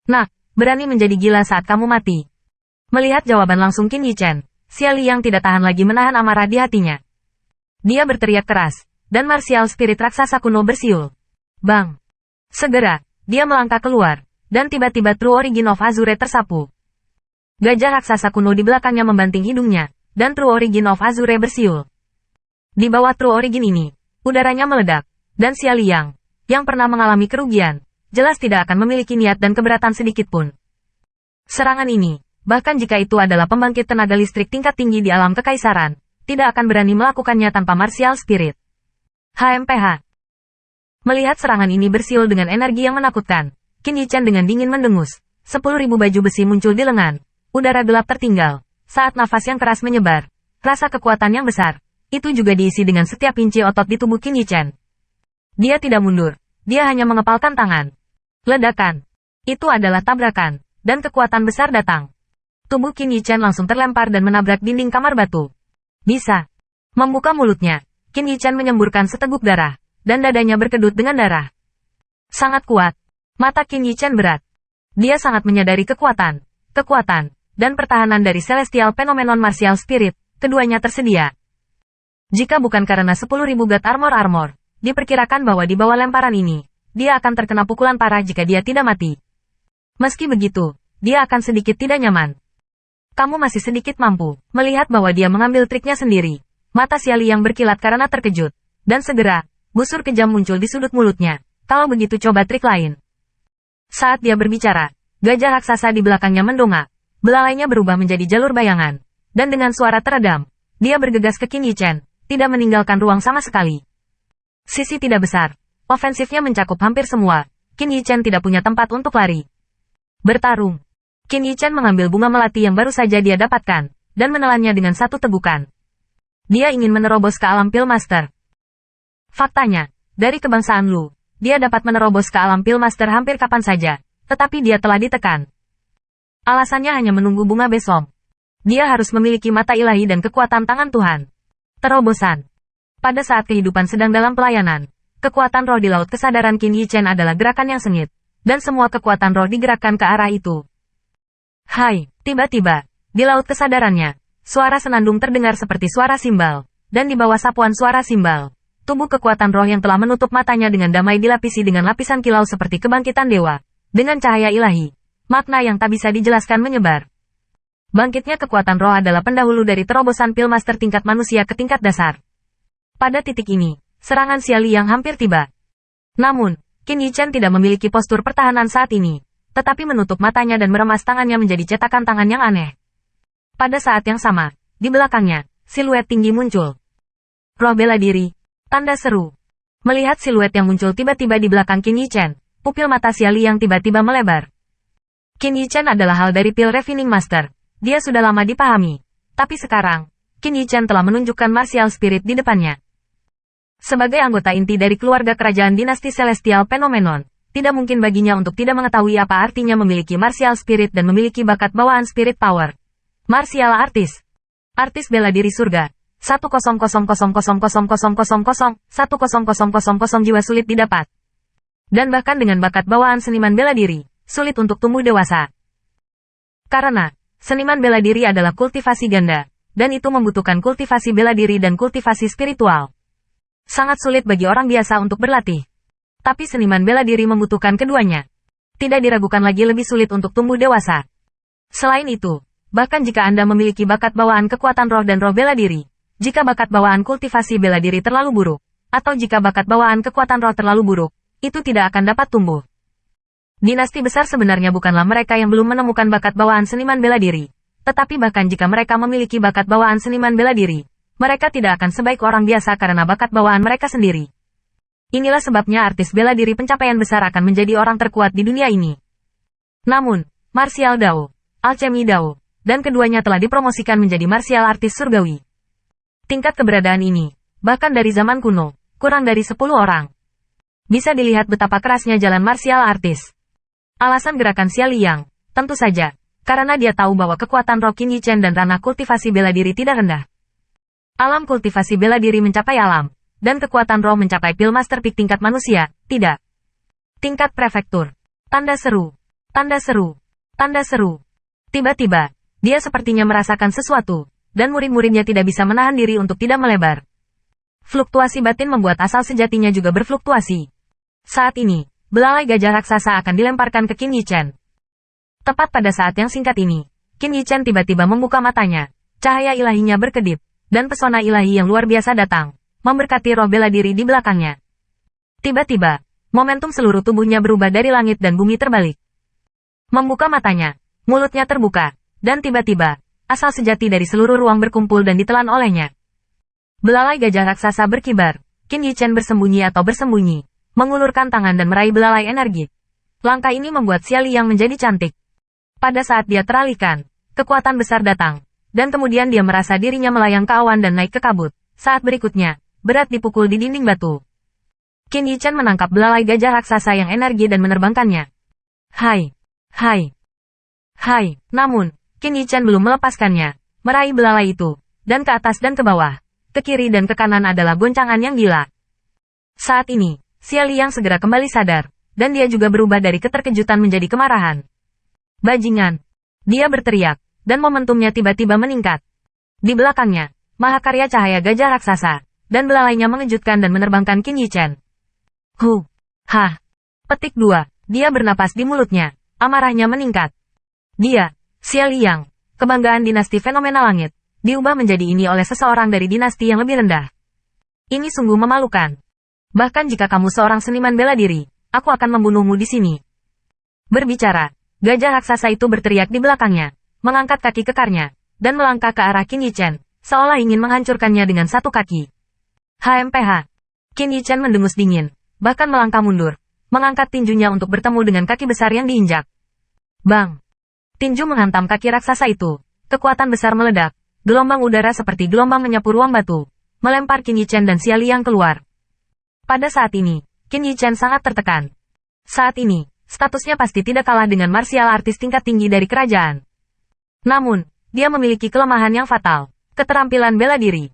Nak, berani menjadi gila saat kamu mati. Melihat jawaban langsung Qin Yichen, Xia Liang tidak tahan lagi menahan amarah di hatinya. Dia berteriak keras, dan martial spirit raksasa kuno bersiul. Bang! Segera, dia melangkah keluar, dan tiba-tiba True Origin of Azure tersapu. Gajah raksasa kuno di belakangnya membanting hidungnya, dan True Origin of Azure bersiul. Di bawah True Origin ini, udaranya meledak, dan Xia Liang, yang pernah mengalami kerugian, jelas tidak akan memiliki niat dan keberatan sedikit pun. Serangan ini, bahkan jika itu adalah pembangkit tenaga listrik tingkat tinggi di alam kekaisaran, tidak akan berani melakukannya tanpa martial spirit. HMPH. Melihat serangan ini bersiul dengan energi yang menakutkan, Qin Yichen dengan dingin mendengus. 10.000 baju besi muncul di lengan. Udara gelap tertinggal. Saat nafas yang keras menyebar, rasa kekuatan yang besar, itu juga diisi dengan setiap inci otot di tubuh Qin Yichen. Dia tidak mundur. Dia hanya mengepalkan tangan. Ledakan. Itu adalah tabrakan, dan kekuatan besar datang. Tubuh Qin Yichen langsung terlempar dan menabrak dinding kamar batu. Bisa. Membuka mulutnya, Qin Yichen menyemburkan seteguk darah, dan dadanya berkedut dengan darah. Sangat kuat. Mata Qin Yichen berat. Dia sangat menyadari kekuatan, dan pertahanan dari Celestial Phenomenon Martial Spirit, keduanya tersedia. Jika bukan karena 10.000 God Armor, diperkirakan bahwa di bawah lemparan ini, dia akan terkena pukulan parah jika dia tidak mati. Meski begitu, dia akan sedikit tidak nyaman. Kamu masih sedikit mampu, melihat bahwa dia mengambil triknya sendiri. Mata Xia Liang berkilat karena terkejut, dan segera, busur kejam muncul di sudut mulutnya. Kalau begitu coba trik lain. Saat dia berbicara, gajah raksasa di belakangnya mendongak, belalainya berubah menjadi jalur bayangan, dan dengan suara teredam, dia bergegas ke Qin Yichen, tidak meninggalkan ruang sama sekali. Sisi tidak besar, ofensifnya mencakup hampir semua, Qin Yichen tidak punya tempat untuk lari. Bertarung. Qin Yichen mengambil bunga melati yang baru saja dia dapatkan, dan menelannya dengan satu tegukan. Dia ingin menerobos ke alam Pil Master. Faktanya, dari kebangsaan Lu, dia dapat menerobos ke alam Pil Master hampir kapan saja, tetapi dia telah ditekan. Alasannya hanya menunggu bunga besom. Dia harus memiliki mata ilahi dan kekuatan tangan Tuhan. Terobosan. Pada saat kehidupan sedang dalam pelayanan, kekuatan roh di laut kesadaran Qin Yichen adalah gerakan yang sengit, dan semua kekuatan roh digerakkan ke arah itu. Hai, tiba-tiba, di laut kesadarannya, suara senandung terdengar seperti suara simbal, dan di bawah sapuan suara simbal, tubuh kekuatan roh yang telah menutup matanya dengan damai dilapisi dengan lapisan kilau seperti kebangkitan dewa, dengan cahaya ilahi, makna yang tak bisa dijelaskan menyebar. Bangkitnya kekuatan roh adalah pendahulu dari terobosan Pil Master tingkat manusia ke tingkat dasar. Pada titik ini, serangan Xia Liang hampir tiba. Namun, Qin Yichen tidak memiliki postur pertahanan saat ini, tetapi menutup matanya dan meremas tangannya menjadi cetakan tangan yang aneh. Pada saat yang sama, di belakangnya, siluet tinggi muncul. Roh bela diri, tanda seru. Melihat siluet yang muncul tiba-tiba di belakang Qin Yichen, pupil mata Xia Liang tiba-tiba melebar. Qin Yichen adalah hal dari Pil Refining Master. Dia sudah lama dipahami. Tapi sekarang, Qin Yichen telah menunjukkan martial spirit di depannya. Sebagai anggota inti dari keluarga kerajaan dinasti Celestial Phenomenon, tidak mungkin baginya untuk tidak mengetahui apa artinya memiliki martial spirit dan memiliki bakat bawaan spirit power. Martial artist. Artis bela diri surga. 100000000 jiwa sulit didapat. Dan bahkan dengan bakat bawaan seniman bela diri, sulit untuk tumbuh dewasa. Karena, seniman bela diri adalah kultivasi ganda, dan itu membutuhkan kultivasi bela diri dan kultivasi spiritual. Sangat sulit bagi orang biasa untuk berlatih. Tapi seniman bela diri membutuhkan keduanya. Tidak diragukan lagi lebih sulit untuk tumbuh dewasa. Selain itu, bahkan jika Anda memiliki bakat bawaan kekuatan roh dan roh bela diri, jika bakat bawaan kultivasi bela diri terlalu buruk, atau jika bakat bawaan kekuatan roh terlalu buruk, itu tidak akan dapat tumbuh. Dinasti besar sebenarnya bukanlah mereka yang belum menemukan bakat bawaan seniman bela diri, tetapi bahkan jika mereka memiliki bakat bawaan seniman bela diri, mereka tidak akan sebaik orang biasa karena bakat bawaan mereka sendiri. Inilah sebabnya artis bela diri pencapaian besar akan menjadi orang terkuat di dunia ini. Namun, martial Dao, alchemy Dao, dan keduanya telah dipromosikan menjadi martial artis surgawi. Tingkat keberadaan ini, bahkan dari zaman kuno, kurang dari 10 orang. Bisa dilihat betapa kerasnya jalan martial artis. Alasan gerakan Xia Liang, tentu saja, karena dia tahu bahwa kekuatan roh Qin Yichen dan ranah kultivasi bela diri tidak rendah. Alam kultivasi bela diri mencapai alam, dan kekuatan roh mencapai Pil Master Peak tingkat manusia, tidak. Tingkat prefektur. Tanda seru. Tanda seru. Tanda seru. Tiba-tiba, dia sepertinya merasakan sesuatu, dan murid-muridnya tidak bisa menahan diri untuk tidak melebar. Fluktuasi batin membuat asal sejatinya juga berfluktuasi. Saat ini, belalai gajah raksasa akan dilemparkan ke Qin Yichen. Tepat pada saat yang singkat ini, Qin Yichen tiba-tiba membuka matanya, cahaya ilahinya berkedip, dan pesona ilahi yang luar biasa datang, memberkati roh bela diri di belakangnya. Tiba-tiba, momentum seluruh tubuhnya berubah dari langit dan bumi terbalik. Membuka matanya, mulutnya terbuka, dan tiba-tiba, asal sejati dari seluruh ruang berkumpul dan ditelan olehnya. Belalai gajah raksasa berkibar, Qin Yichen bersembunyi atau bersembunyi, mengulurkan tangan dan meraih belalai energi. Langkah ini membuat Xia Li yang menjadi cantik. Pada saat dia teralihkan, kekuatan besar datang, dan kemudian dia merasa dirinya melayang ke awan dan naik ke kabut. Saat berikutnya, berat dipukul di dinding batu. Qin Yichen menangkap belalai gajah raksasa yang energi dan menerbangkannya. Hai! Hai! Hai! Namun, Qin Yichen belum melepaskannya, meraih belalai itu, dan ke atas dan ke bawah, ke kiri dan ke kanan adalah goncangan yang gila. Saat ini, Xia Li yang segera kembali sadar, dan dia juga berubah dari keterkejutan menjadi kemarahan. Bajingan! Dia berteriak, dan momentumnya tiba-tiba meningkat. Di belakangnya, mahakarya cahaya gajah raksasa, dan belalainya mengejutkan dan menerbangkan Qin Yichen. Hah! Petik 2. Dia bernapas di mulutnya, amarahnya meningkat. Dia, Xia Liang, kebanggaan dinasti fenomena langit, diubah menjadi ini oleh seseorang dari dinasti yang lebih rendah. Ini sungguh memalukan. Bahkan jika kamu seorang seniman bela diri, aku akan membunuhmu di sini. Berbicara, gajah raksasa itu berteriak di belakangnya, mengangkat kaki kekarnya, dan melangkah ke arah Qin Yichen, seolah ingin menghancurkannya dengan satu kaki. HMPH. Qin Yichen mendengus dingin, bahkan melangkah mundur, mengangkat tinjunya untuk bertemu dengan kaki besar yang diinjak. Bang! Tinju menghantam kaki raksasa itu, kekuatan besar meledak, gelombang udara seperti gelombang menyapu ruang batu, melempar Qin Yichen dan Xia Li yang keluar. Pada saat ini, Qin Yichen sangat tertekan. Saat ini, statusnya pasti tidak kalah dengan martial artis tingkat tinggi dari kerajaan. Namun, dia memiliki kelemahan yang fatal, keterampilan bela diri.